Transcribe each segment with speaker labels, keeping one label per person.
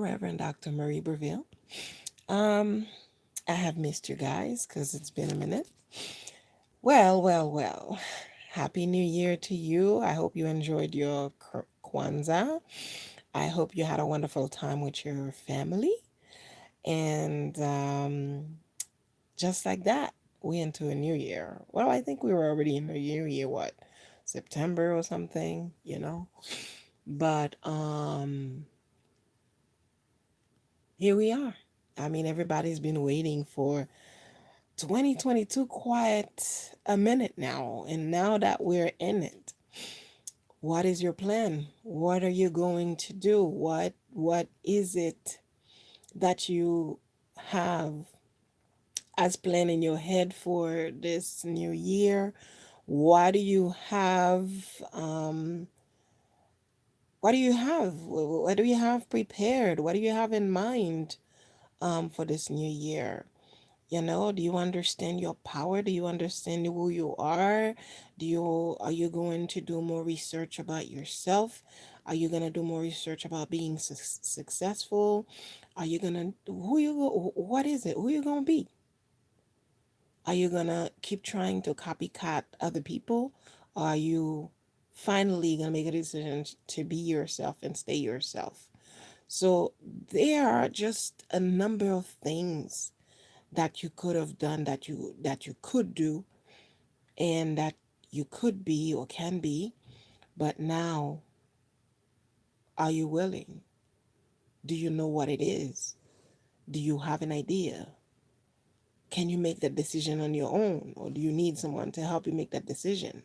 Speaker 1: Reverend Dr. Marie Breville. Um, I have missed you guys because it's been a minute. Well. Happy New Year to you. I hope you enjoyed your Kwanzaa. I hope you had a wonderful time with your family. And just like that, we into a new year. Well, I think we were already in the new year, what, September or something, you know? But here we are. I mean, everybody's been waiting for 2022 quite a minute now. And now that we're in it, what is your plan? What are you going to do? What is it that you have as plan in your head for this new year? What do you have um what do you have? What do you have prepared? What do you have in mind for this new year? You know, do you understand your power? Do you understand who you are? Are you going to do more research about yourself? Are you going to do more research about being successful? Are you going to what is it? Who you going to be? Are you going to keep trying to copycat other people? Or are you finally going to make a decision to be yourself and stay yourself? So there are just a number of things that you could have done, that you could do, and that you could be or can be. But now, are you willing? Do you know what it is? Do you have an idea? Can you make that decision on your own, or do you need someone to help you make that decision?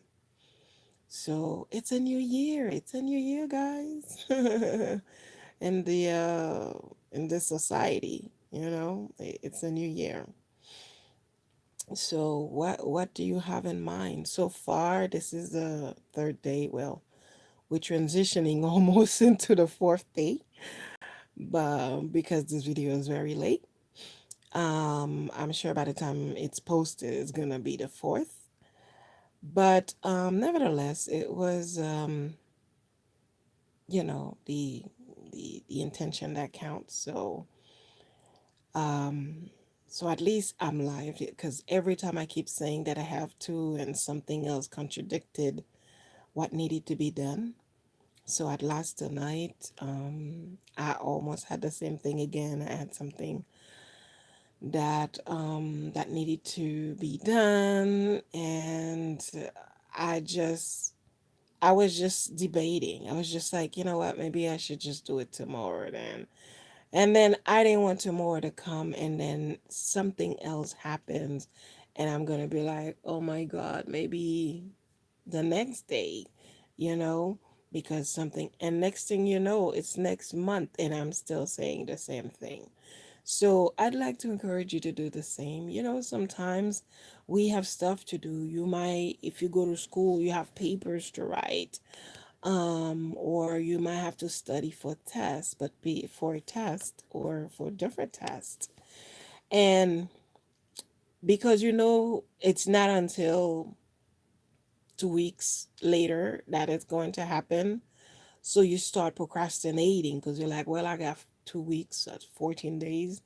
Speaker 1: So it's a new year. It's a new year, guys. in the in this society, it's a new year. So what do you have in mind? So far, this is the third day. Well, we're transitioning almost into the fourth day, but because this video is very late, I'm sure by the time it's posted, it's gonna be the fourth. But nevertheless, it was the intention that counts. Um, so at least I'm live because every time I keep saying that I have to, and something else contradicted what needed to be done. So at last tonight, I almost had the same thing again. I had something that needed to be done, and I just I was just debating. I was just like, you know what, maybe I should just do it tomorrow then. And then I didn't want tomorrow to come and then something else happens and I'm gonna be like, oh my God, maybe the next day, you know, because something, and next thing you know, it's next month and I'm still saying the same thing. So I'd like to encourage you to do the same. You know, sometimes we have stuff to do. You might, if you go to school, you have papers to write, or you might have to study for tests, but be for a test or for different tests. And because it's not until 2 weeks later that it's going to happen. So you start procrastinating because you're like, well, I got 2 weeks, that's 14 days.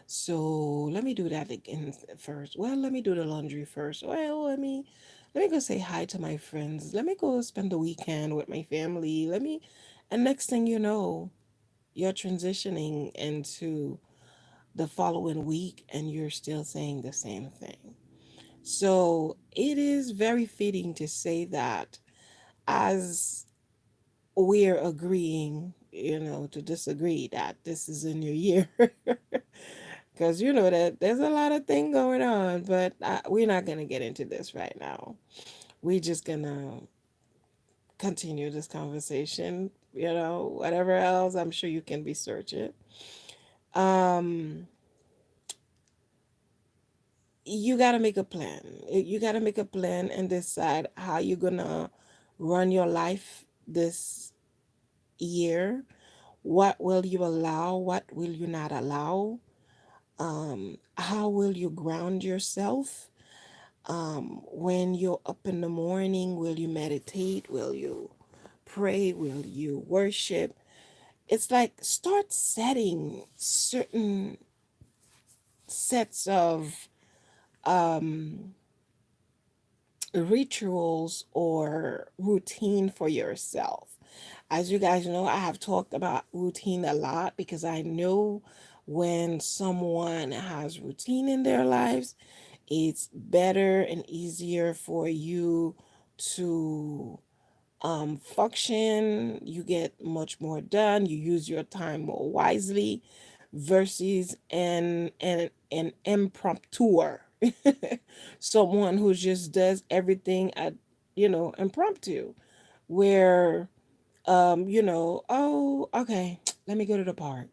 Speaker 1: So let me do that again first. Well, let me do the laundry first. Well, let me go say hi to my friends. Let me go spend the weekend with my family. And next thing you know, you're transitioning into the following week and you're still saying the same thing. So it is very fitting to say that as we're agreeing, to disagree that this is a new year. Because you know that there's a lot of thing going on, but we're not going to get into this right now. We're just going to continue this conversation. Whatever else, I'm sure you can research it. Um, you got to make a plan. You got to make a plan and decide how you're going to run your life this year. What will you allow? What will you not allow? How will you ground yourself? When you're up in the morning, will you meditate? Will you pray? Will you worship? it's like start setting certain sets of um rituals or routine for yourself. As you guys know, I have talked about routine a lot because I know when someone has routine in their lives, it's better and easier for you to function. You get much more done. You use your time more wisely versus an impromptu someone who just does everything at impromptu where oh, okay, let me go to the park.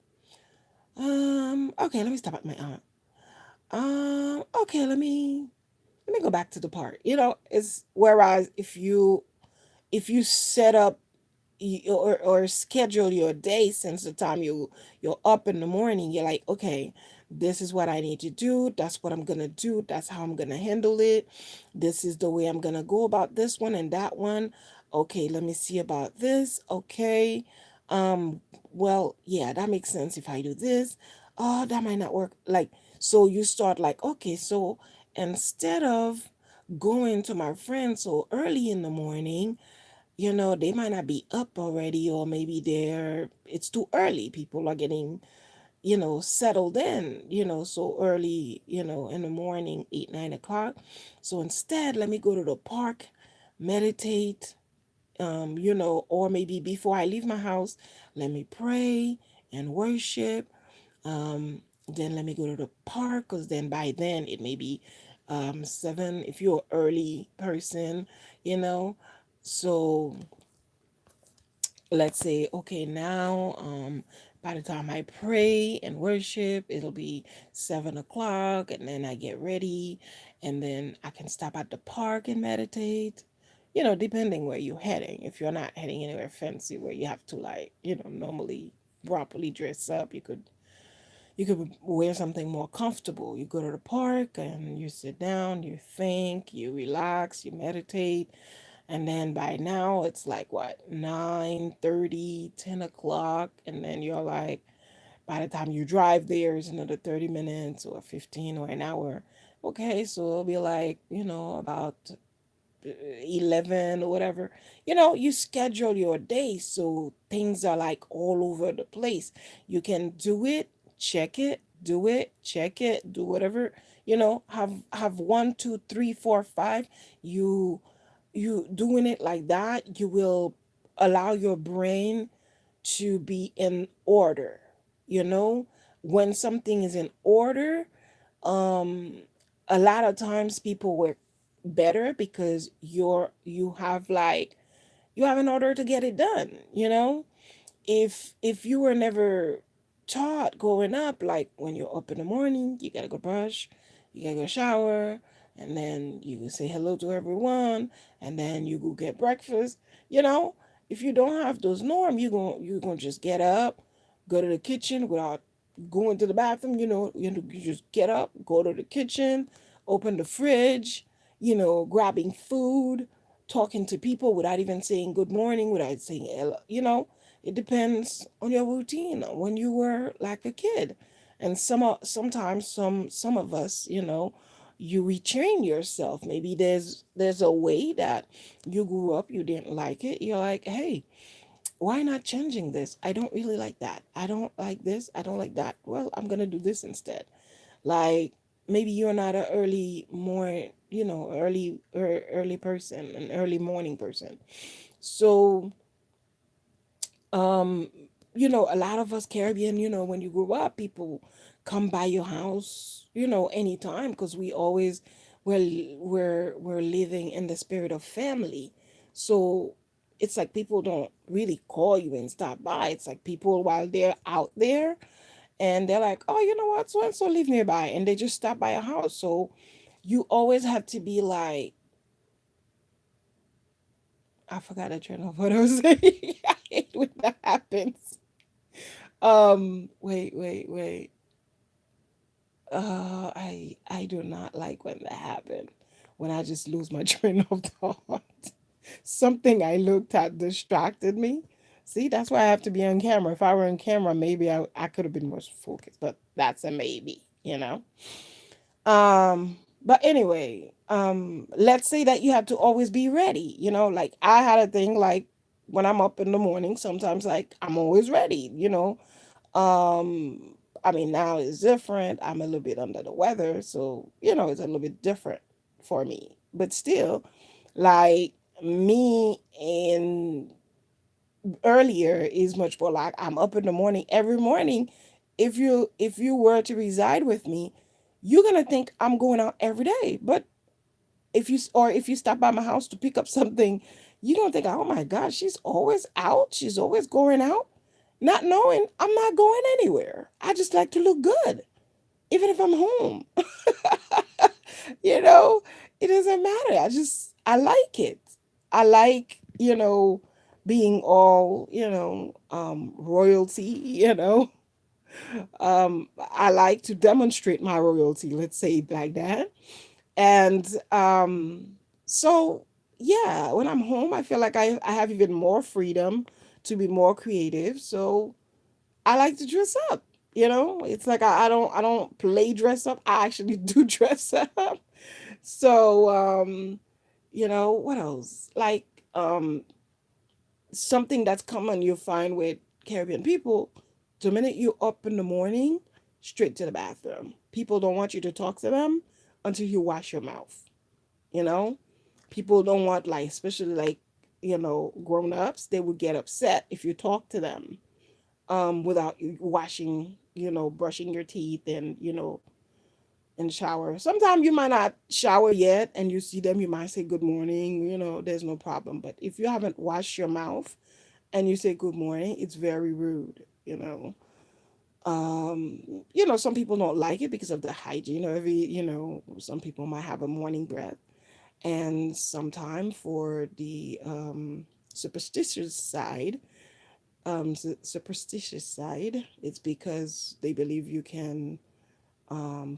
Speaker 1: Okay, let me stop at my aunt. Okay, let me go back to the park. It's whereas if you set up or schedule your day since the time you're up in the morning, you're like, okay, this is what I need to do, that's what I'm gonna do, that's how I'm gonna handle it, this is the way I'm gonna go about this one and that one. Okay, let me see about this. Okay, um well, yeah, that makes sense if I do this. Oh, that might not work. Like, so you start like, okay, so instead of going to my friends so early in the morning, they might not be up already, or maybe it's too early. People are getting, settled in, so early, in the morning, 8, 9 o'clock. So instead, let me go to the park, meditate, or maybe before I leave my house, let me pray and worship. Then let me go to the park because then by then it may be 7 if you're an early person, you know. So let's say, okay, now by the time I pray and worship, it'll be 7 o'clock, and then I get ready, and then I can stop at the park and meditate, depending where you're heading. If you're not heading anywhere fancy where you have to, like, normally properly dress up, you could wear something more comfortable. You go to the park and you sit down, you think, you relax, you meditate, and then by now it's like what, 9:30, 10 o'clock, and then you're like, by the time you drive there is another 30 minutes or 15 or an hour. Okay, so it'll be like, about 11 or whatever. You schedule your day so things are like all over the place. You can do it, check it, do it, check it, do whatever. Have 1, 2, 3, 4, 5. You doing it like that, you will allow your brain to be in order. you know when something is in order, um a lot of times people work better because you have an order to get it done. If you were never taught growing up, like when you're up in the morning, you gotta go brush, you gotta go shower, and then you say hello to everyone, and then you go get breakfast. You know, if you don't have those norms, you gonna just get up, go to the kitchen without going to the bathroom. You just get up, go to the kitchen, open the fridge, grabbing food, talking to people without even saying good morning, without saying hello. It depends on your routine when you were like a kid. And sometimes some of us, you retrain yourself. Maybe there's a way that you grew up, you didn't like it. You're like, hey, why not changing this? I don't really like that. I don't like this. I don't like that. Well, I'm gonna do this instead. Like, maybe you're not a early person, an early morning person. So um a lot of us Caribbean, when you grow up, people come by your house, anytime, because we're living in the spirit of family. So it's like people don't really call you and stop by. It's like people, while they're out there, and they're like, oh, you know what, so and so live nearby, and they just stop by a house. So you always have to be like, I forgot the train of what I was saying. I hate when that happens. Wait. I do not like when that happened. When I just lose my train of thought. Something I looked at distracted me. See, that's why I have to be on camera. If I were on camera, maybe I could have been more focused, but that's a maybe, you know. But anyway, let's say that you have to always be ready, like I had a thing like when I'm up in the morning, sometimes like I'm always ready, Um, I mean, now it's different. I'm a little bit under the weather, so it's a little bit different for me. But still, like me and earlier is much more like I'm up in the morning every morning. If you were to reside with me, you're gonna think I'm going out every day. But if you stop by my house to pick up something, you're gonna think, oh my God, she's always out. She's always going out, not knowing I'm not going anywhere. I just like to look good, even if I'm home. you know, it doesn't matter. I like it. I like, being all, royalty, Um, I like to demonstrate my royalty, let's say it like that. And so, yeah, when I'm home, I feel like I have even more freedom to be more creative. So I like to dress up. It's like I don't play dress up. I actually do dress up. So what else? Like um something that's common you find with Caribbean people, the minute you up in the morning, straight to the bathroom. People don't want you to talk to them until you wash your mouth. You know, people don't want, like, especially like grown ups. They would get upset if you talk to them without you washing, brushing your teeth and shower. Sometimes you might not shower yet and you see them, you might say good morning, there's no problem. But if you haven't washed your mouth and you say good morning, it's very rude, you know. Um, some people don't like it because of the hygiene. Some people might have a morning breath. And sometime for the superstitious side, superstitious side, it's because they believe you can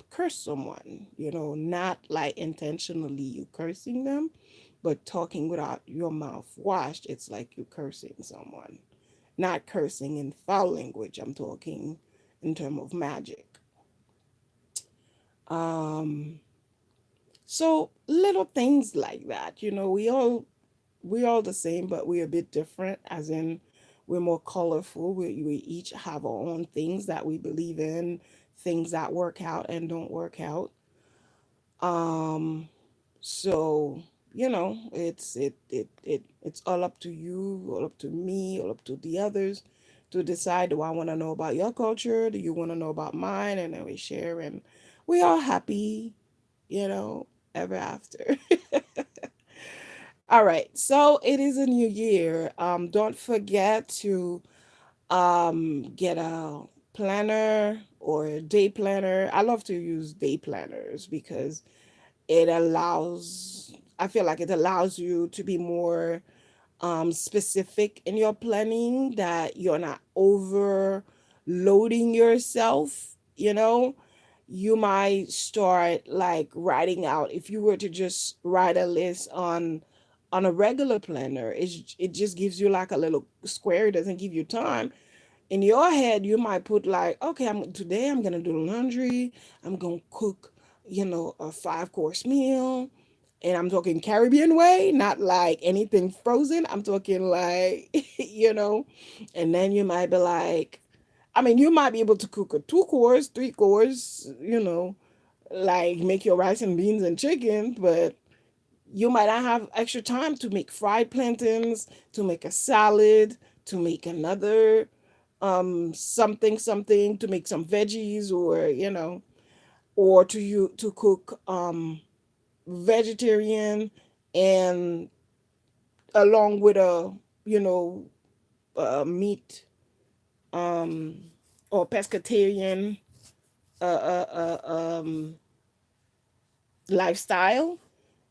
Speaker 1: curse someone, not like intentionally you cursing them, but talking without your mouth washed, it's like you cursing someone. Not cursing in foul language, I'm talking in terms of magic. Um, so little things like that, we all the same, but we're a bit different, as in we're more colorful. We each have our own things that we believe in, things that work out and don't work out. Um, so it's all up to you, all up to me, all up to the others to decide, do I want to know about your culture? Do you want to know about mine? And then we share and we all happy, you know, ever after. All right. So it is a new year. Don't forget to get a planner or a day planner. I love to use day planners because it allows I feel like it allows you to be more specific in your planning, that you're not overloading yourself. you know you might start like writing out. If you were to just write a list on a regular planner, it just gives you like a little square. It doesn't give you time. In your head you might put like, okay, I'm gonna do laundry, I'm gonna cook, a 5 course meal. And I'm talking Caribbean way, not like anything frozen. I'm talking like, you know, and then you might be like, I mean, you might be able to cook a 2 course, 3 course, like make your rice and beans and chicken, but you might not have extra time to make fried plantains, to make a salad, to make another something, to make some veggies, or or to cook vegetarian and along with a you know meat, um or pescatarian uh, uh, uh, um lifestyle.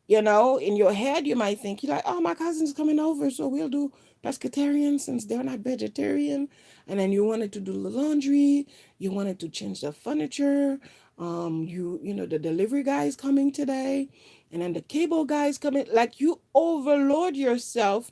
Speaker 1: In your head you might think, you're like, oh, my cousin's coming over, so we'll do pescatarian since they're not vegetarian. And then you wanted to do the laundry, you wanted to change the furniture, the delivery guy is coming today, and then the cable guy is coming. Like, you overload yourself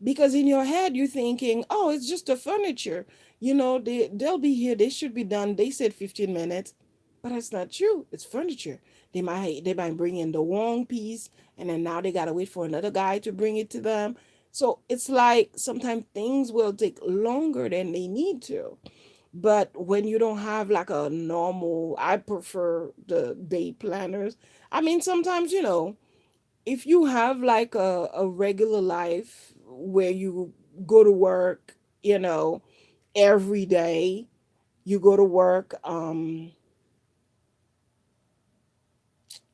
Speaker 1: because in your head you're thinking, oh, it's just the furniture, they'll be here, they should be done, they said 15 minutes. But that's not true, it's furniture. They might bring in the wrong piece, and then now they gotta wait for another guy to bring it to them. So it's like sometimes things will take longer than they need to. But when you don't have like a normal, I prefer the day planners. I mean, sometimes, if you have like a regular life where you go to work, every day, you go to work,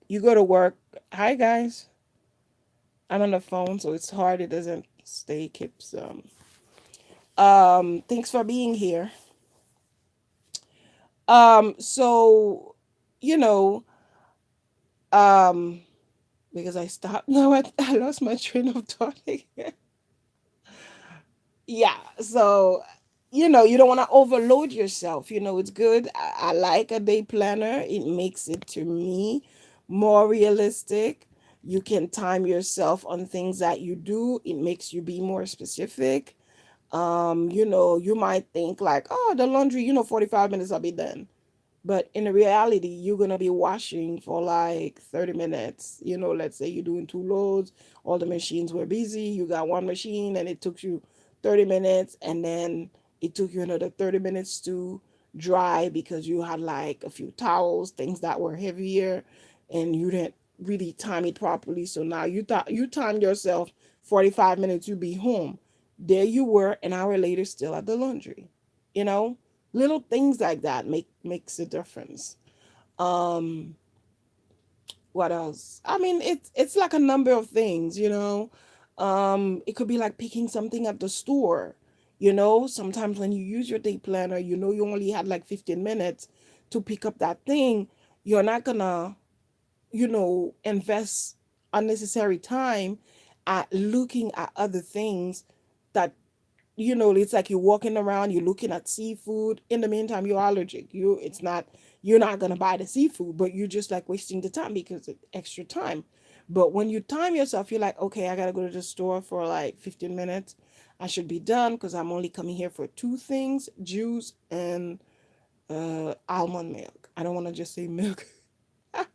Speaker 1: you go to work. Hi guys, I'm on the phone, so it's hard. It doesn't stay, keeps, thanks for being here. So, you know, um, because I stopped now, I lost my train of thought again. Yeah, so you don't want to overload yourself. It's good. I like a day planner. It makes it, to me, more realistic. You can time yourself on things that you do. It makes you be more specific. You might think like, oh, the laundry, 45 minutes I'll be done. But in reality, you're gonna be washing for like 30 minutes. Let's say you're doing two loads, all the machines were busy, you got one machine and it took you 30 minutes, and then it took you another 30 minutes to dry because you had like a few towels, things that were heavier, and you didn't really time it properly. So now you thought you timed yourself 45 minutes, you be home. There you were an hour later still at the laundry. You know? Little things like that makes a difference. um what else? I mean, it's like a number of things. It could be like picking something at the store. Sometimes when you use your day planner, you only had like 15 minutes to pick up that thing. You're not gonna invest unnecessary time at looking at other things that, it's like you're walking around, you're looking at seafood. In the meantime, you're allergic. You're not gonna buy the seafood, but you're just like wasting the time because it's extra time. But when you time yourself, you're like, okay, I gotta go to the store for like 15 minutes. I should be done because I'm only coming here for two things: juice and almond milk. I don't want to just say milk. I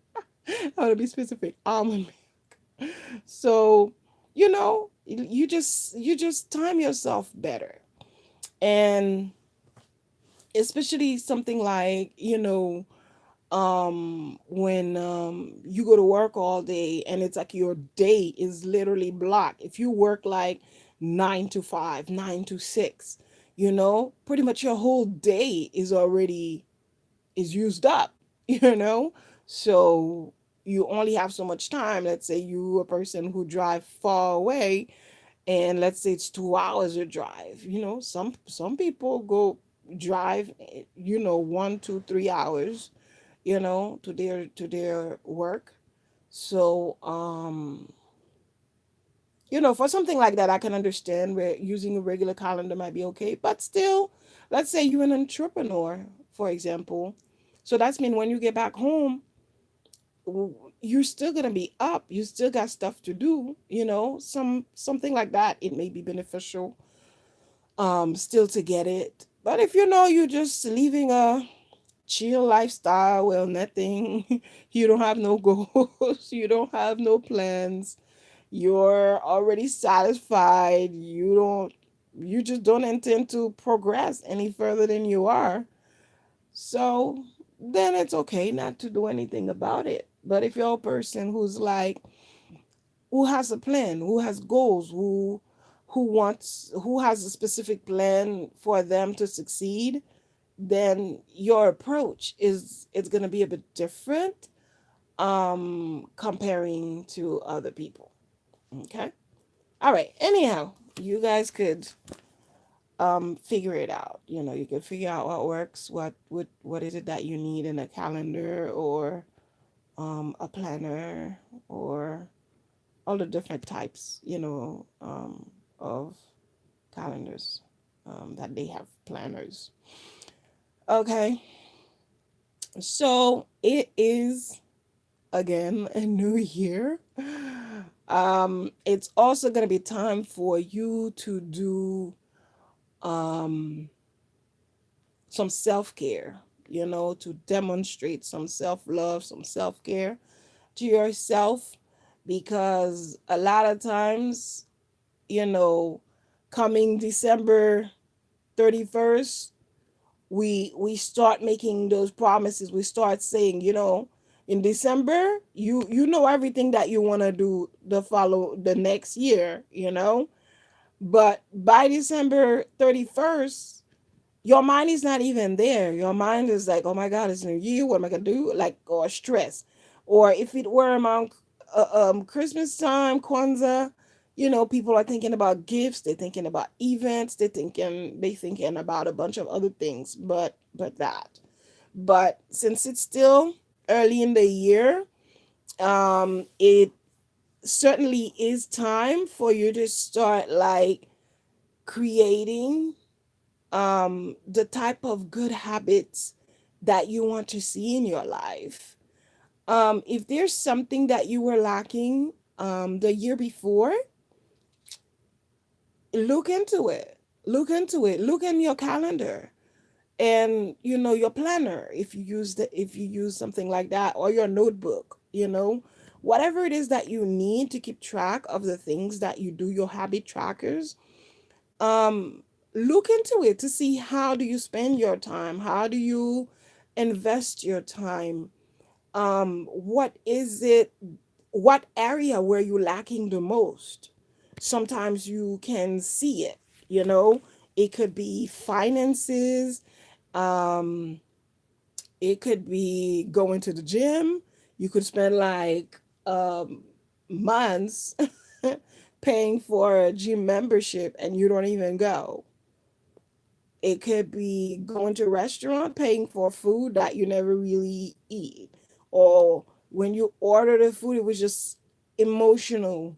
Speaker 1: want to be specific. Almond milk. So, you just time yourself better. And especially something like, when you go to work all day and it's like your day is literally blocked. If you work like 9 to 5, 9 to 6, pretty much your whole day is used up. you know so you only have so much time. Let's say you a person who drive far away, and let's say it's 2 hours of drive. Some people go drive, 1, 2, 3 hours, to their work. So for something like that, I can understand where using a regular calendar might be okay. But still, let's say you're an entrepreneur, for example. So that's mean when you get back home, you're still gonna be up. You still got stuff to do. Something like that. It may be beneficial, still to get it. But if you're just living a chill lifestyle, well, nothing, you don't have no goals, you don't have no plans, you're already satisfied, you just don't intend to progress any further than you are. So then it's okay not to do anything about it. But if you're a person who has a plan, who has goals, who has a specific plan for them to succeed, then your approach is it's going to be a bit different, comparing to other people. Okay? All right. Anyhow, you guys could figure it out. You could figure out what works, what is it that you need in a calendar, or a planner, or all the different types, of calendars, that they have planners. Okay, so it is again a new year. It's also going to be time for you to do um, some self care, to demonstrate some self love, some self care to yourself, because a lot of times, you know, coming December 31st, we start making those promises. We start saying, in December, you know everything that you want to do the next year, but by December 31st, your mind is not even there. Your mind is like, oh my God, it's New Year. What am I gonna do? Like, or stress. Or if it were around Christmas time, Kwanzaa, people are thinking about gifts. They're thinking about events. They thinking about a bunch of other things, but that. But since it's still early in the year, it certainly is time for you to start like creating the type of good habits that you want to see in your life. If there's something that you were lacking the year before, look into it. Look into it. Look in your calendar and your planner, if you use something like that, or your notebook, whatever it is that you need to keep track of the things that you do, your habit trackers. um Look into it to see how do you spend your time, how do you invest your time, what is it, what area were you lacking the most. Sometimes you can see it, you know it could be finances, um it could be going to the gym. You could spend like months paying for a gym membership and you don't even go. It could be going to a restaurant, paying for food that you never really eat. Or when you order the food, it was just emotional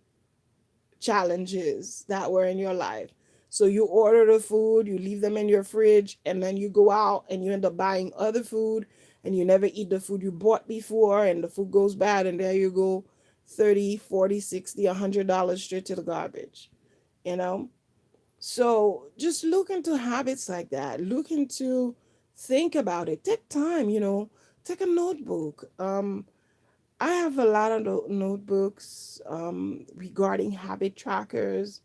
Speaker 1: challenges that were in your life. So you order the food, you leave them in your fridge, and then you go out and you end up buying other food and you never eat the food you bought before, and the food goes bad, and there you go, 30, 40, 60, $100 straight to the garbage, you know? So just look into habits like that. Look into, think about it. Take time, take a notebook. I have a lot of notebooks regarding habit trackers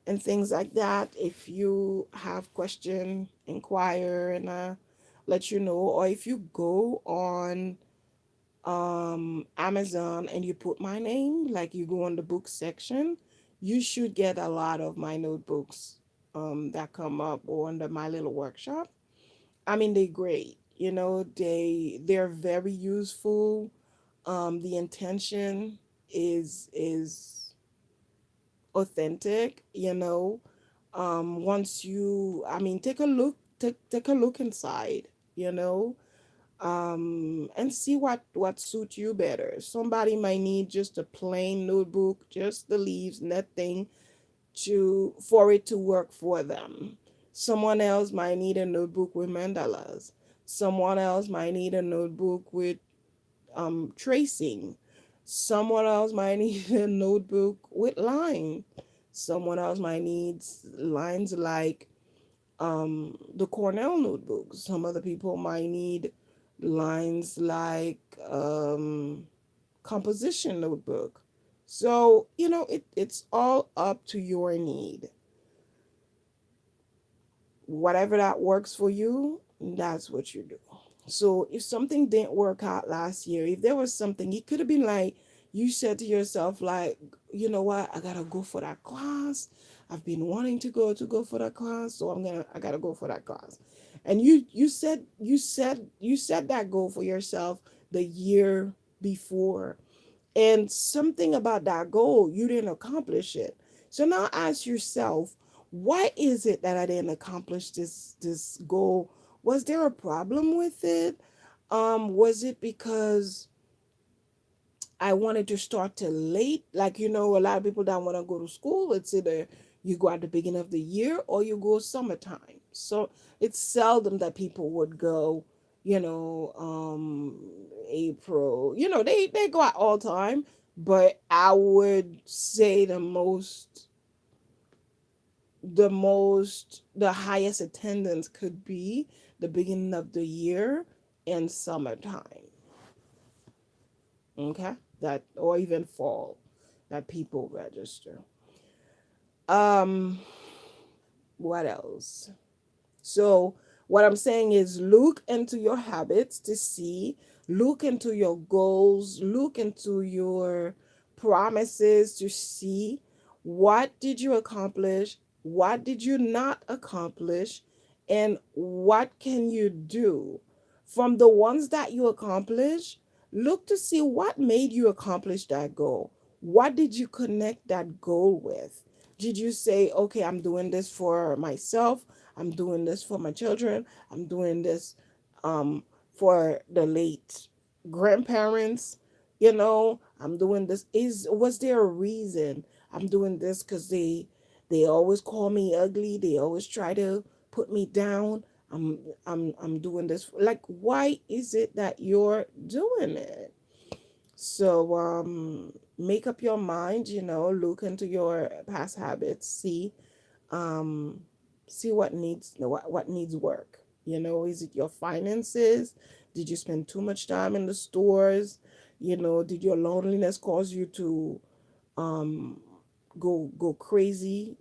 Speaker 1: and things like that. If you have question, inquire, and let you know. Or if you go on Amazon and you put my name, like you go on the book section, you should get a lot of my notebooks that come up on my little workshop. I mean, they're great. They're very useful. The intention is authentic. Once you, I mean, take a look inside. You know, and see what suits you better. Somebody might need just a plain notebook, just the leaves, nothing to for it to work for them. Someone else might need a notebook with mandalas. Someone else might need a notebook with tracing. Someone else might need a notebook with line. Someone else might need lines like the Cornell notebook. Some other people might need lines like composition notebook. So, it's all up to your need. Whatever that works for you, that's what you do. So if something didn't work out last year, if there was something, it could have been like you said to yourself, like, you know what, I gotta go for that class. I've been wanting to go for that class, so I gotta go for that class. And you said that goal for yourself the year before, and something about that goal you didn't accomplish it. So now ask yourself, why is it that I didn't accomplish this goal? Was there a problem with it? Was it because I wanted to start till late? Like, a lot of people don't want to go to school. It's either you go at the beginning of the year or you go summertime. So it's seldom that people would go, you know, um, April. They go out all time. But I would say the highest attendance could be the beginning of the year and summertime. Okay, that, or even fall, that people register. um what else? So, what I'm saying is look into your habits to see, look into your goals, look into your promises to see what did you accomplish, what did you not accomplish, and what can you do. From the ones that you accomplish, look to see what made you accomplish that goal. What did you connect that goal with? Did you say, okay, I'm doing this for myself, I'm doing this for my children. I'm doing this um, for the late grandparents. I'm doing this. Was there a reason I'm doing this? Because they always call me ugly. They always try to put me down. I'm doing this. Like, why is it that you're doing it? So make up your mind. Look into your past habits. Um see what needs work. Is it your finances? Did you spend too much time in the stores? Did your loneliness cause you to um go crazy,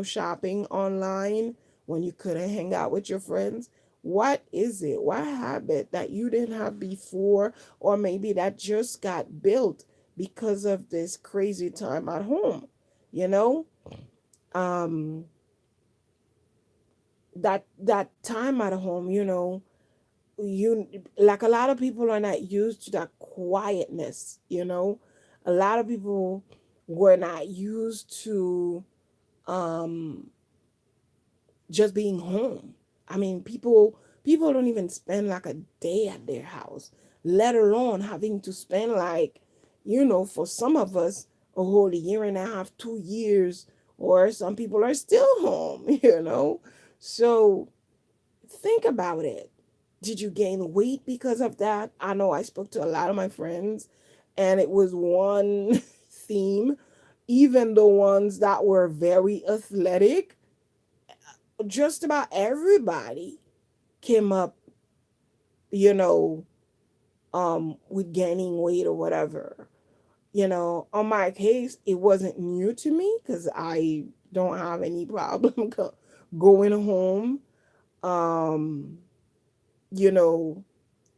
Speaker 1: shopping online when you couldn't hang out with your friends? What is it? What habit that you didn't have before, or maybe that just got built because of this crazy time at home? You know? Um that time at home, you, like, a lot of people are not used to that quietness. A lot of people were not used to um just being home. I mean, people don't even spend like a day at their house, let alone having to spend, like, for some of us, a whole year and a half, 2 years, or some people are still home. So think about it. Did you gain weight because of that? I know I spoke to a lot of my friends, and it was one theme. Even the ones that were very athletic, just about everybody came up, you know, with gaining weight or whatever. On my case, it wasn't new to me because I don't have any problem going home. Um, you know,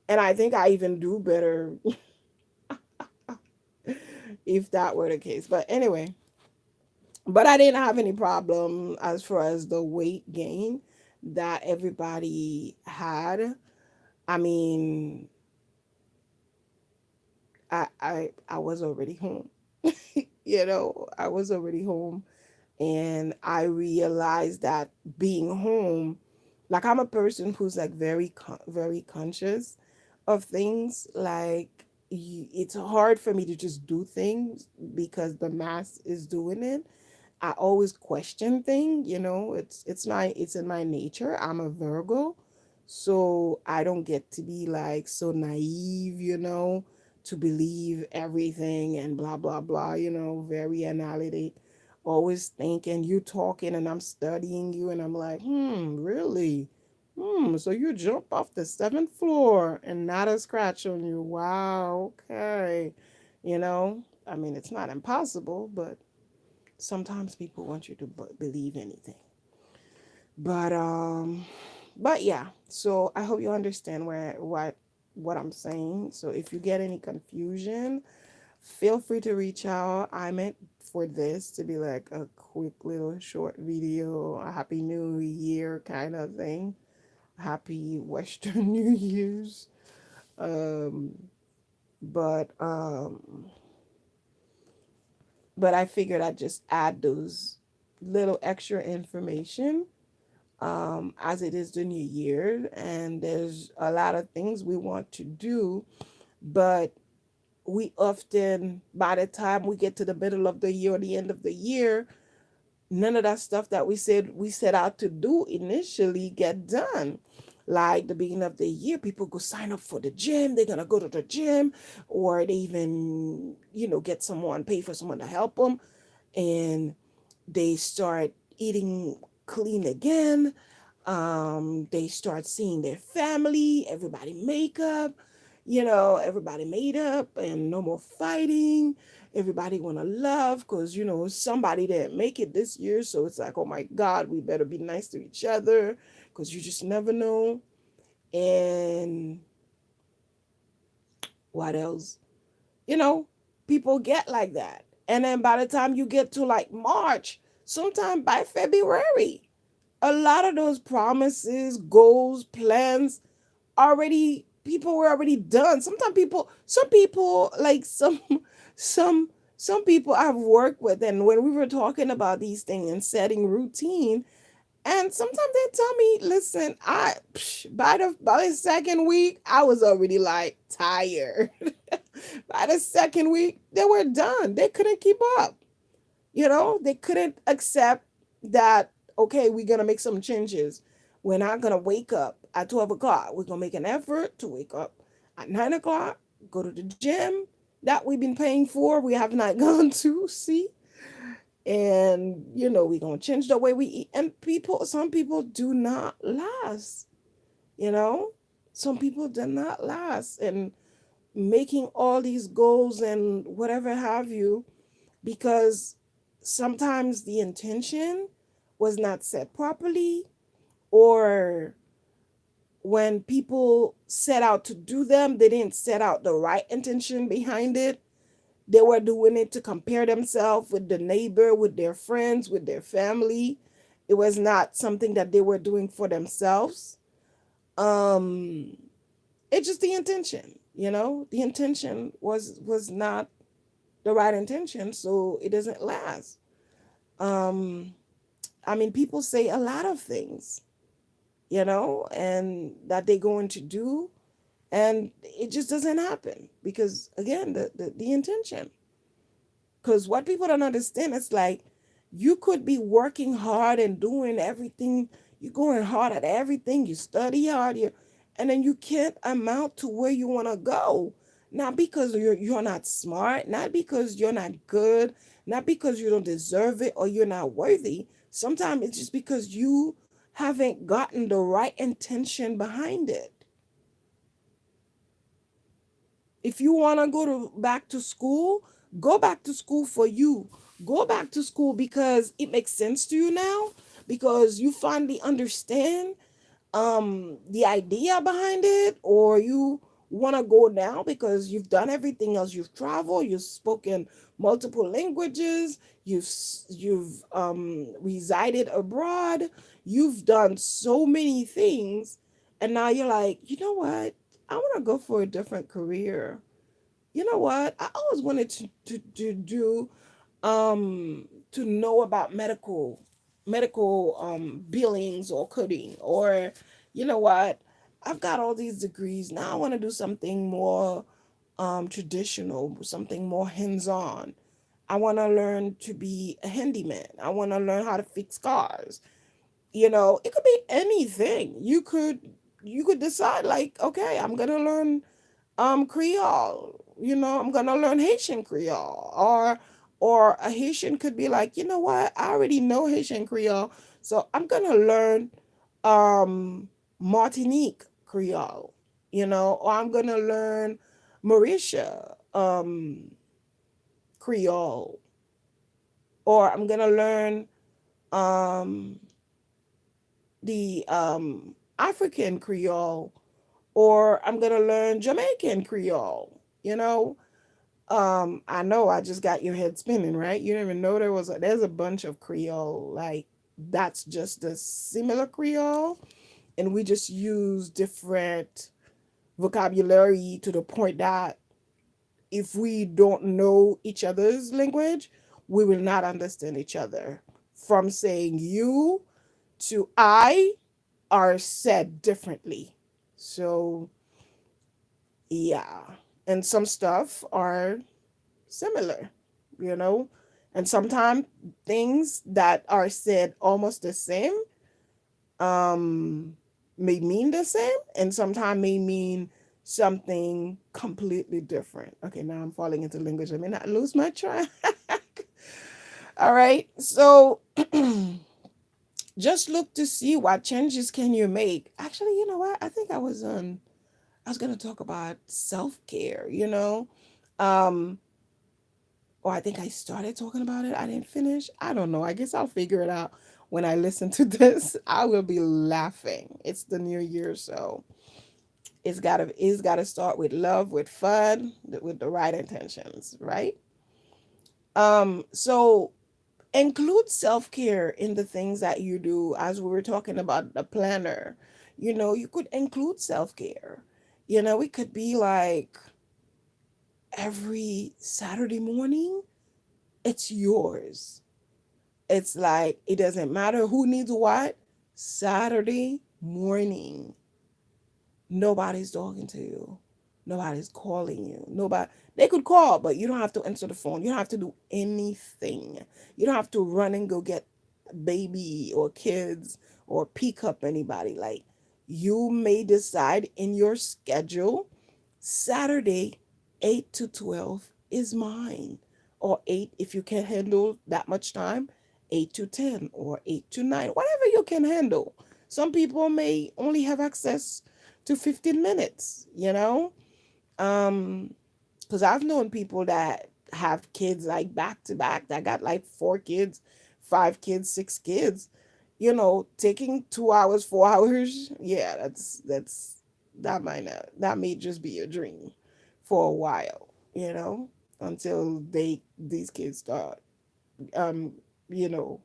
Speaker 1: and I think I even do better if that were the case. But anyway, but I didn't have any problem as far as the weight gain that everybody had. I mean, I was already home. I was already home, and I realized that being home, like, I'm a person who's like very conscious of things. Like, it's hard for me to just do things because the mass is doing it. I always question things. It's in my nature. I'm a Virgo, so I don't get to be like so naive, to believe everything and blah blah blah. Very analytic, always thinking. You talking and I'm studying you, and I'm like, really? So you jump off the seventh floor and not a scratch on you? Wow, okay. I mean, it's not impossible, but sometimes people want you to believe anything. But yeah, so I hope you understand what I'm saying. So if you get any confusion, feel free to reach out. I meant for this to be like a quick little short video, a happy new year kind of thing. Happy Western New Year's. Um but I figured I'd just add those little extra information, as it is the new year, and there's a lot of things we want to do, but we often, by the time we get to the middle of the year or the end of the year, none of that stuff that we said we set out to do initially get done. Like the beginning of the year, people go sign up for the gym. They're gonna go to the gym, or they even, get someone, pay for someone to help them, and they start eating clean again. They start seeing their family, everybody makeup, everybody made up and no more fighting. Everybody want to love because, somebody didn't make it this year. So it's like, oh my God, we better be nice to each other because you just never know. And what else? You know, People get like that. And then by the time you get to like March, sometime by February, a lot of those promises, goals, plans already people were already done. Sometimes some people like some some people I've worked with, and when we were talking about these things and setting routine, and sometimes they tell me, listen, by the second week, I was already like tired. By the second week, they were done. They couldn't keep up. They couldn't accept that, okay, we're going to make some changes. We're not going to wake up at 12 o'clock. We're going to make an effort to wake up at 9 o'clock, go to the gym that we've been paying for. We have not gone to see. And, we're going to change the way we eat. And some people do not last, you know? Some people do not last. And making all these goals and whatever have you, because sometimes the intention was not set properly, or when people set out to do them, they didn't set out the right intention behind it. They were doing it to compare themselves with the neighbor, with their friends, with their family. It was not something that they were doing for themselves. um it's just the intention. The intention was not the right intention, so it doesn't last. um I mean, people say a lot of things, and that they're going to do, and it just doesn't happen because, again, the intention. Because what people don't understand, it's like you could be working hard and doing everything, you're going hard at everything, you study hard, and then you can't amount to where you want to go. Not because you're not smart, not because you're not good, not because you don't deserve it or you're not worthy. Sometimes it's just because you haven't gotten the right intention behind it. If you want to go to back to school, go back to school for you. Go back to school because it makes sense to you now, because you finally understand the idea behind it, or you want to go now because you've done everything else. You've traveled, you've spoken multiple languages, you've resided abroad, you've done so many things, and now you're like, you know what, I want to go for a different career. You know what, I always wanted to do, um to know about medical billings or coding, or you know what, I've got all these degrees now, I want to do something more traditional, something more hands-on. I want to learn to be a handyman, I want to learn how to fix cars. It could be anything. You could decide, like, okay, I'm gonna learn Creole. I'm gonna learn Haitian Creole, or a Haitian could be like, you know what, I already know Haitian Creole, so I'm gonna learn um Martinique Creole, or I'm gonna learn Mauritius um Creole, or I'm gonna learn um the African Creole, or I'm gonna learn Jamaican Creole, you know. I know I just got your head spinning, right? You didn't even know there's a bunch of Creole, like that's just a similar Creole, and we just use different vocabulary to the point that if we don't know each other's language, we will not understand each other. From saying you to I are said differently. So yeah, and some stuff are similar, you know, and sometimes things that are said almost the same, um, may mean the same and sometimes may mean something completely different. Okay, now I'm falling into language. I may not lose my track. All right. So just look to see what changes can you make. Actually, you know what? I think I was gonna talk about self-care, you know. Um, or I think I started talking about it. I didn't finish. I don't know. I guess I'll figure it out when I listen to this. I will be laughing. It's the new year, so it's gotta start with love, with fun, with the right intentions, right? So include self-care in the things that you do. As we were talking about the planner, you could include self-care. It could be like every Saturday morning, it's yours. It's like it doesn't matter who needs what. Saturday morning, nobody's talking to you. Nobody's calling you. Nobody. They could call, but you don't have to answer the phone. You don't have to do anything. You don't have to run and go get a baby or kids or pick up anybody. Like, you may decide in your schedule, Saturday 8 to 12 is mine. Or 8 if you can handle that much time, 8 to 10 or 8 to 9, whatever you can handle. Some people may only have access to 15 minutes, um because I've known people that have kids like back to back, that got like 4 kids, 5 kids, 6 kids, taking 2 hours, 4 hours. Yeah, that may just be a dream for a while, until these kids start um you know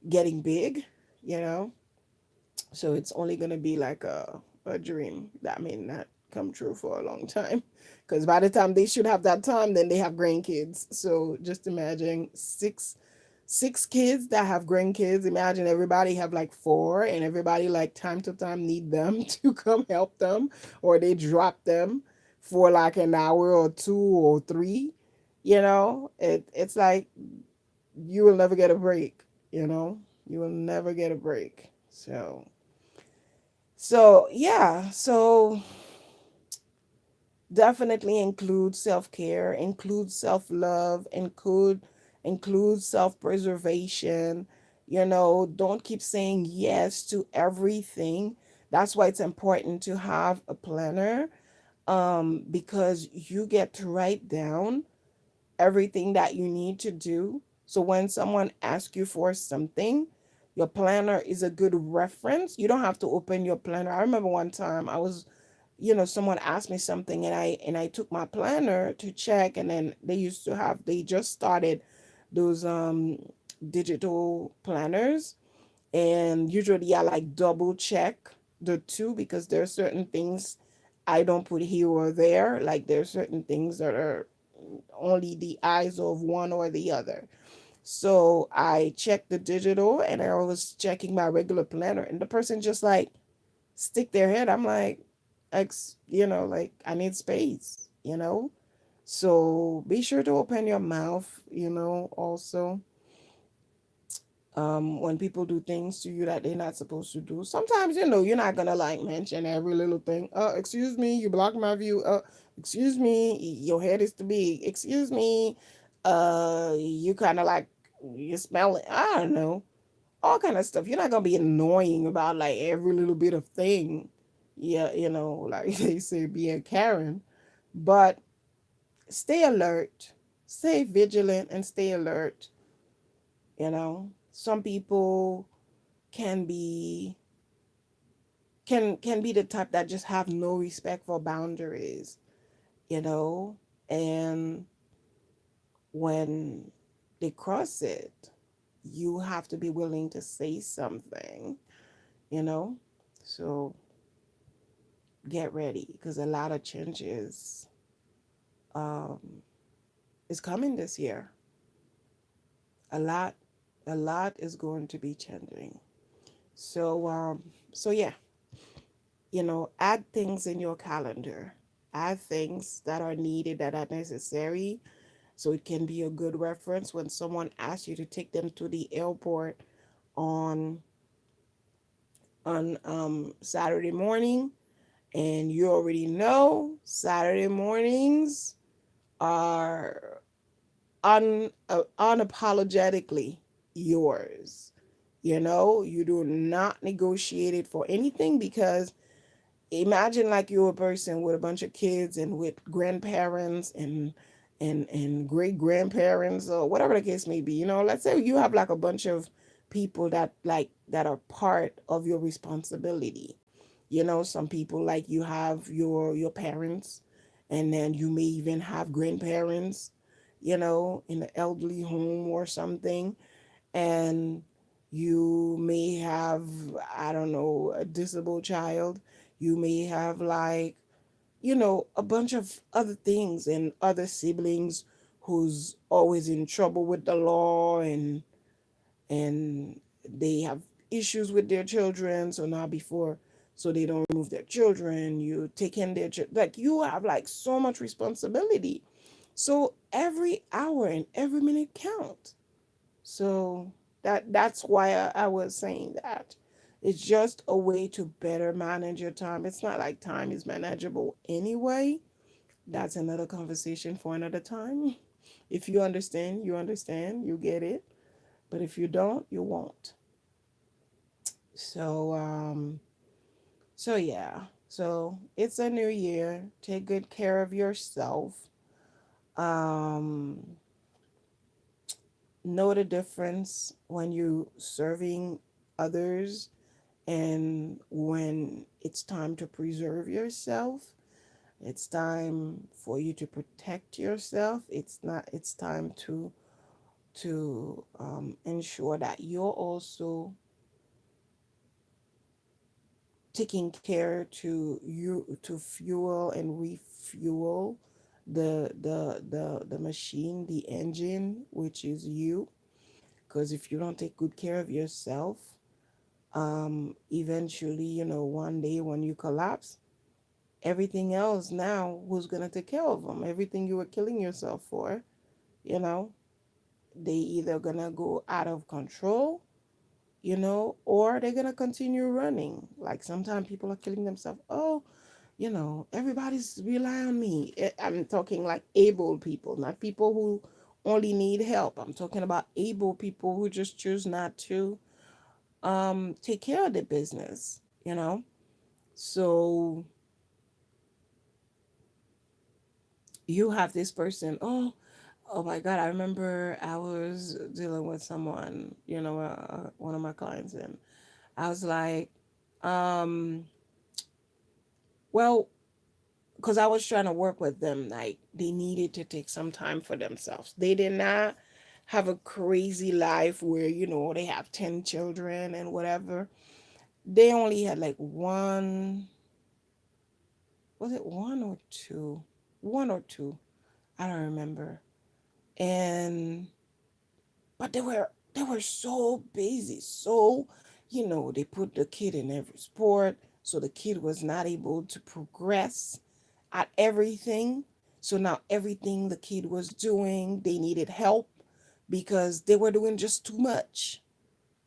Speaker 1: getting big, you know so it's only going to be like a dream that may not come true for a long time, because by the time they should have that time, then they have grandkids. So just imagine six kids that have grandkids. Imagine everybody have like four, and everybody like time to time need them to come help them, or they drop them for like an hour or 2 or 3. It's like you will never get a break. you know you will never get a break. So definitely include self-care, include self-love, include self-preservation. Don't keep saying yes to everything. That's why it's important to have a planner, because you get to write down everything that you need to do. So when someone asks you for something, your planner is a good reference. You don't have to open your planner. I remember one time someone asked me something, and I took my planner to check, and then they just started those digital planners, and usually I like double check the two, because there are certain things I don't put here or there. Like, there are certain things that are only the eyes of one or the other. So I checked the digital, and I was checking my regular planner, and the person just like stick their head. I'm like, like, I need space, So be sure to open your mouth, also. When people do things to you that they're not supposed to do. Sometimes, you're not gonna like mention every little thing. Excuse me, you blocked my view. Excuse me, your head is too big. Excuse me, you kind of like, you smell it. I don't know, all kind of stuff. You're not gonna be annoying about like every little bit of thing. Yeah, like they say, be a Karen. But stay alert, stay vigilant, and stay alert. Some people can be can be the type that just have no respect for boundaries, you know, and when they cross it, you have to be willing to say something, you know. So get ready, because a lot of changes um is coming this year. A lot a lot is going to be changing. So yeah, add things in your calendar. Add things that are needed, that are necessary, so it can be a good reference when someone asks you to take them to the airport on on Saturday morning, and you already know Saturday mornings are unapologetically yours. You know, you do not negotiate it for anything, because imagine like you're a person with a bunch of kids and with grandparents and great grandparents or whatever the case may be. You know, let's say you have like a bunch of people that are part of your responsibility. You know, some people, like, you have your parents, and then you may even have grandparents, you know, in the elderly home or something. And you may have, I don't know, a disabled child. You may have, like, you know, a bunch of other things, and other siblings who's always in trouble with the law, and they have issues with their children. So now, before, so they don't remove their children, you take in their children. Like, you have like so much responsibility. So every hour and every minute count. So that's why I was saying that. It's just a way to better manage your time. It's not like time is manageable anyway. That's another conversation for another time. If you understand, you understand, you get it. But if you don't, you won't. So so yeah. So it's a new year. Take good care of yourself. Um know the difference when you serving others and when it's time to preserve yourself. It's time for you to protect yourself. It's time to ensure that you're also taking care to fuel and refuel the machine, the engine, which is you. Because if you don't take good care of yourself, eventually, you know, one day when you collapse, everything else, now who's gonna take care of them? Everything you were killing yourself for, you know, they either gonna go out of control, you know, or they're gonna continue running. Like, sometimes people are killing themselves. Oh, you know, everybody's rely on me. I'm talking like able people, not people who only need help. I'm talking about able people who just choose not to take care of the business, you know. So you have this person. Oh my God, I remember I was dealing with someone, you know, one of my clients, and I was like, um well, because I was trying to work with them, like, they needed to take some time for themselves. They did not have a crazy life where, you know, they have 10 children and whatever. They only had like one, was it one or two? One or two. I don't remember. And but they were so busy. So, you know, they put the kid in every sport, so the kid was not able to progress at everything. So now everything the kid was doing, they needed help because they were doing just too much.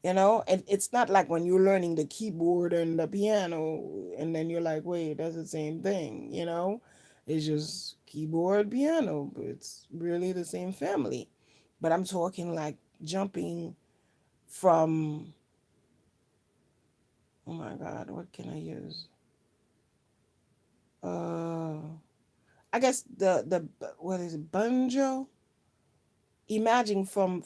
Speaker 1: You know, and it's not like when you're learning the keyboard and the piano, and then you're like, wait, that's the same thing, you know? It's just keyboard, piano, but it's really the same family. But I'm talking like jumping from, oh my God, what can I use? Uh, I guess the what is it, banjo? Imagine from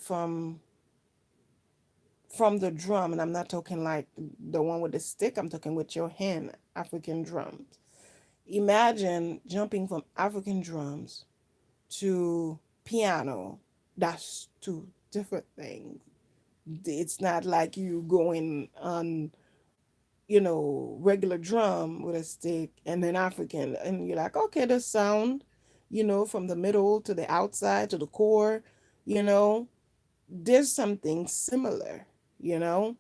Speaker 1: the drum, and I'm not talking like the one with the stick. I'm talking with your hand, African drums. Imagine jumping from African drums to piano. That's two different things. It's not like you going on, you know, regular drum with a stick and then African, and you're like, okay, the sound, you know, from the middle to the outside to the core, you know, there's something similar, you know.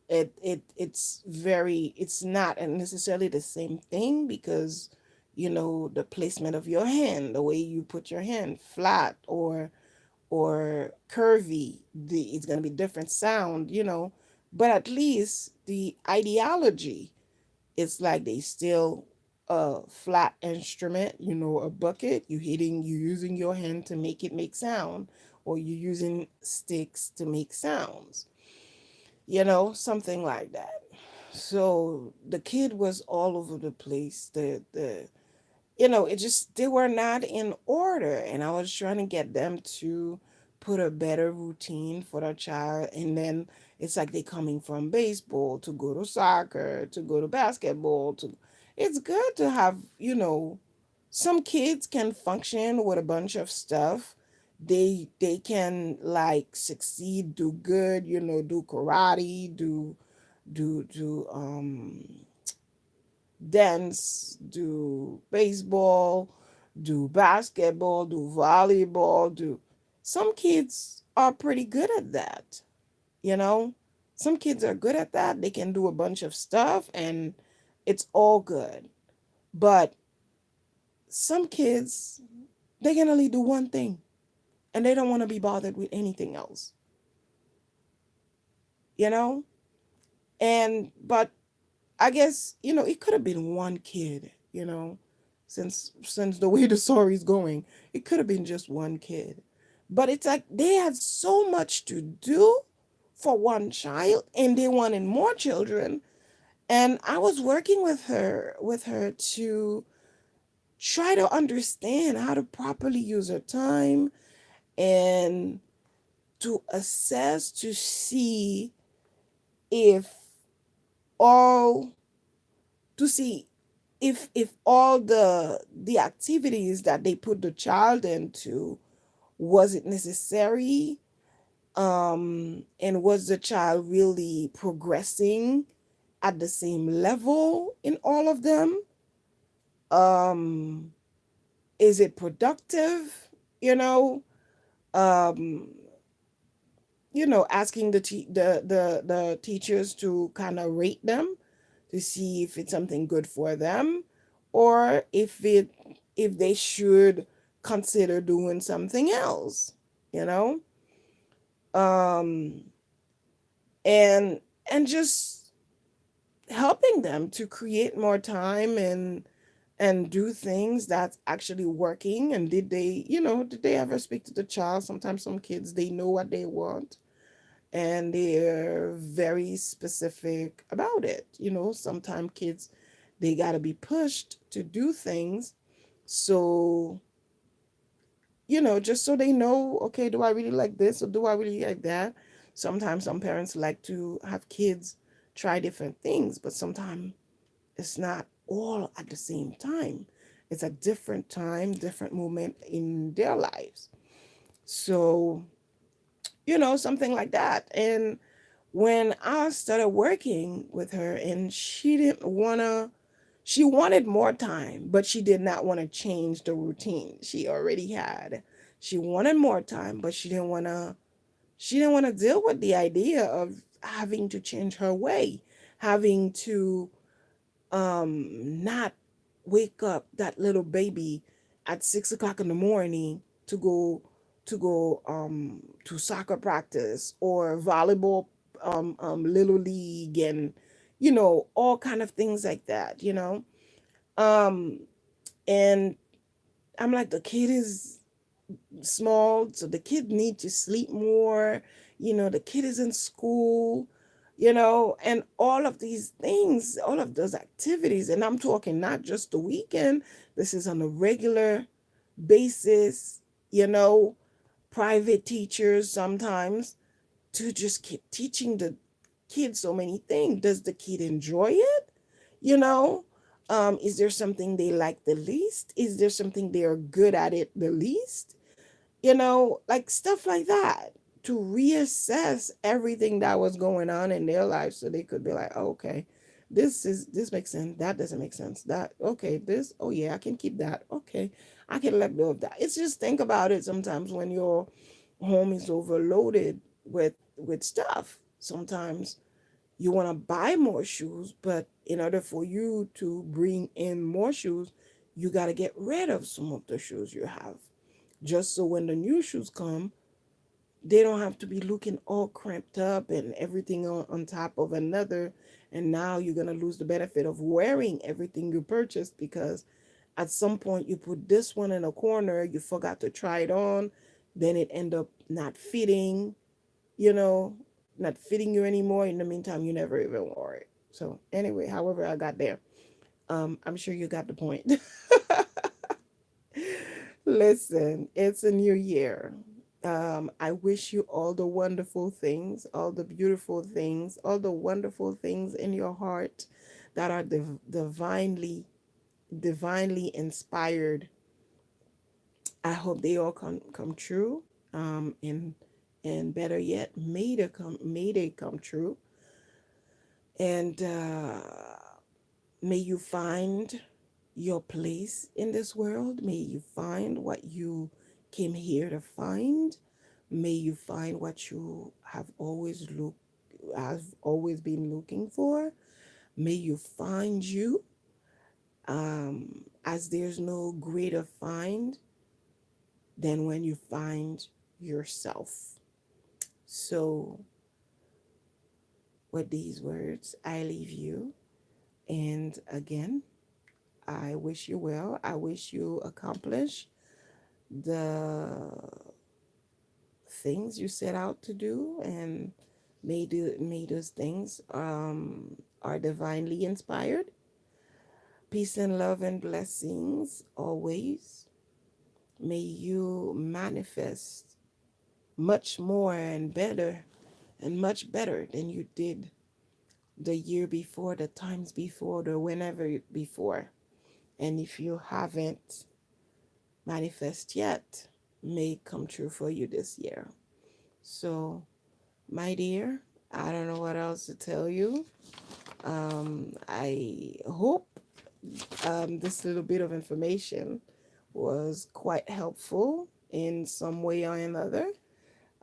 Speaker 1: It's not necessarily the same thing, because, you know, the placement of your hand, the way you put your hand flat or curvy, it's going to be different sound, you know. But at least the ideology, it's like they still a flat instrument, a bucket, you using your hand to make it make sound, or you using sticks to make sounds, something like that. So the kid was all over the place. It just, they were not in order, and I was trying to get them to put a better routine for their child. And then it's like they coming from baseball to go to soccer to go to basketball to, it's good to have, some kids can function with a bunch of stuff. They can like succeed, do good, do karate, do dance, do baseball, do basketball, do volleyball, do, some kids are pretty good at that, you know? Some kids are good at that. They can do a bunch of stuff and it's all good. But some kids, they can only do one thing and they don't want to be bothered with anything else, you know? And but I guess, it could have been one kid, since the way the story's going, it could have been just one kid. But it's like they had so much to do for one child and they wanted more children. And I was working with her to try to understand how to properly use her time and to assess to see if all to see if all the activities that they put the child into, was it necessary, and was the child really progressing at the same level in all of them, um is it productive, you know um asking the teachers to kind of rate them to see if it's something good for them, or if they should consider doing something else, you know um and and just helping them to create more time and do things that's actually working. And did they ever speak to the child? Sometimes some kids, they know what they want and they're very specific about it. Sometimes kids, they got to be pushed to do things. So, just so they know, okay, do I really like this or do I really like that? Sometimes some parents like to have kids try different things, but sometimes it's not all at the same time. It's a different time, different moment in their lives. So, something like that. And when I started working with her, and she wanted more time, but she did not want to change the routine she already had. She wanted more time, but she didn't want to deal with the idea of having to change her way, having to not wake up that little baby at 6 o'clock in the morning to go to soccer practice or volleyball, little league, and all kind of things like that, um and I'm like, the kid is small, so the kid need to sleep more, the kid is in school, and all of these things, all of those activities, and I'm talking not just the weekend, this is on a regular basis, you know private teachers sometimes, to just keep teaching the kid so many things. Does the kid enjoy it? you know is there something they like the least? Is there something they are good at it the least? Like stuff like that, to reassess everything that was going on in their life, so they could be like, oh, okay, this makes sense, that doesn't make sense, that okay, this, oh yeah, I can keep that, okay, I can let go of that. It's just, think about it, sometimes when your home is overloaded with stuff, sometimes you want to buy more shoes, but in order for you to bring in more shoes, you got to get rid of some of the shoes you have, just so when the new shoes come, They don't have to be looking all cramped up and everything on top of another. And now you're going to lose the benefit of wearing everything you purchased because at some point you put this one in a corner, you forgot to try it on, then it end up not fitting, you know, not fitting you anymore. In the meantime, you never even wore it. So anyway, however I got there, I'm sure you got the point. Listen, it's a new year. I wish you all the wonderful things, all the beautiful things, all the wonderful things in your heart that are divinely inspired. I hope they all come true. And better yet, may they come true. And may you find your place in this world. May you find what you came here to find. May you find what you have always been looking for. May you find you, as there's no greater find than when you find yourself. So, with these words, I leave you. And again, I wish you well. I wish you accomplish the things you set out to do, and may those things are divinely inspired. Peace and love and blessings always. May you manifest much more and better and much better than you did the year before, the times before, the whenever before. And if you haven't manifest yet, may come true for you this year. So, my dear, I don't know what else to tell you. I hope this little bit of information was quite helpful in some way or another.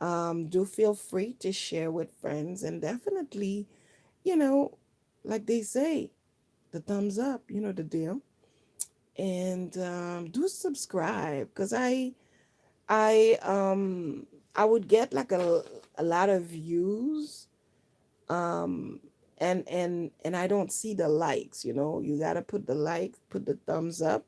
Speaker 1: Do feel free to share with friends, and definitely, you know, like they say, the thumbs up, you know the deal. And do subscribe because I would get like a lot of views, um and I don't see the likes. You got to put the like, put the thumbs up,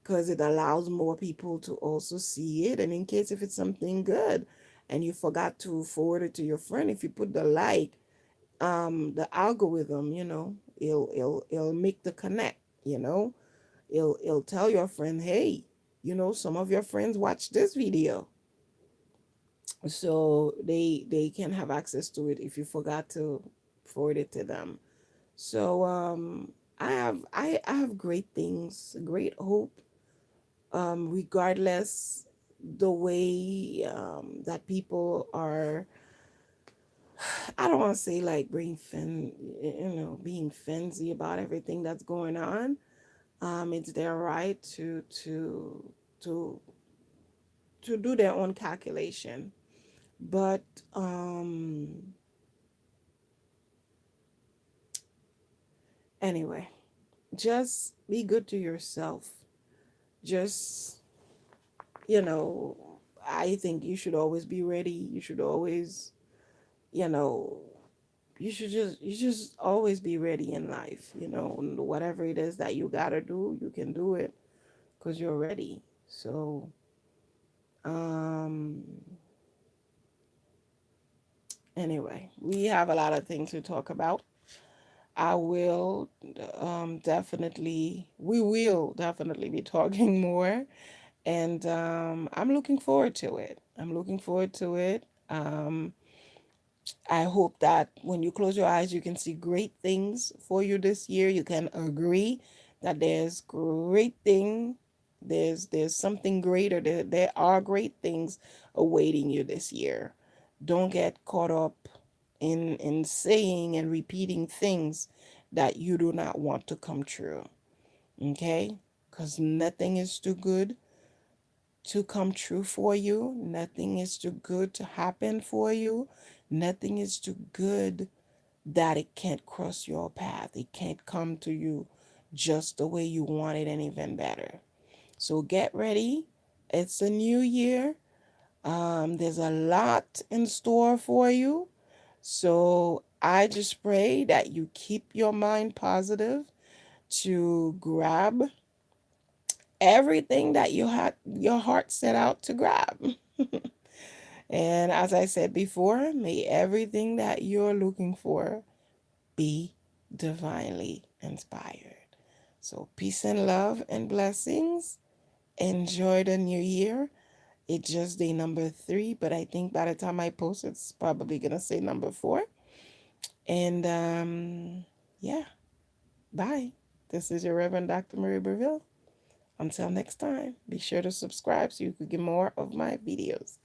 Speaker 1: because it allows more people to also see it. And in case if it's something good and you forgot to forward it to your friend, if you put the like, the algorithm, it'll make the connect, it'll tell your friend, hey, some of your friends watch this video, so they can have access to it if you forgot to forward it to them. So I have great things, great hope, regardless the way that people are. I don't want to say like being fancy about everything that's going on. It's their right to to do their own calculation. But anyway, just be good to yourself. Just, you know, I think you should always be ready. You should always, you know, you just always be ready in life. Whatever it is that you gotta do, you can do it because you're ready. So, um, anyway, we have a lot of things to talk about. I will we will definitely be talking more. And I'm looking forward to it. I'm looking forward to it. I hope that when you close your eyes, you can see great things for you this year. You can agree that there's great thing. There's something greater. There are great things awaiting you this year. Don't get caught up in saying and repeating things that you do not want to come true. Okay? Because nothing is too good to come true for you. Nothing is too good to happen for you. Nothing is too good that it can't cross your path. It can't come to you just the way you want it and even better. So get ready. It's a new year. There's a lot in store for you. So I just pray that you keep your mind positive to grab everything that you had your heart set out to grab. And as I said before, may everything that you're looking for be divinely inspired. So peace and love and blessings. Enjoy the new year. It's just day number 3, but I think by the time I post, it's probably gonna say number 4. And yeah, bye. This is your Reverend Dr. Marie Breville. Until next time, be sure to subscribe so you can get more of my videos.